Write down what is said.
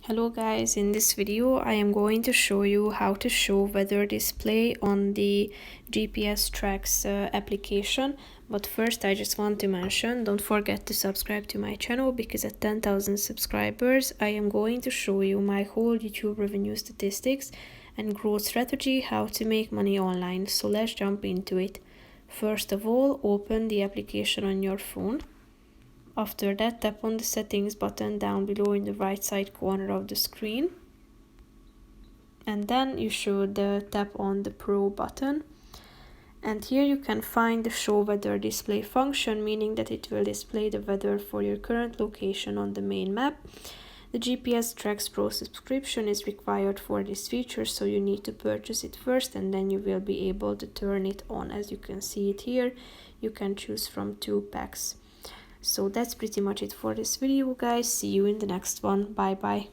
Hello guys, in this video I am going to show you how to show weather display on the GPS Tracks application. But first I just want to mention, don't forget to subscribe to my channel, because at 10,000 subscribers I am going to show you my whole YouTube revenue statistics and growth strategy, how to make money online. So let's jump into it. First of all, open the application on your phone. After that, tap on the settings button down below in the right side corner of the screen. And then you should tap on the Pro button. And here you can find the show weather display function, meaning that it will display the weather for your current location on the main map. The GPS Tracks Pro subscription is required for this feature, so you need to purchase it first and then you will be able to turn it on. As you can see it here, you can choose from 2 packs. So that's pretty much it for this video, guys. See you in the next one. Bye bye.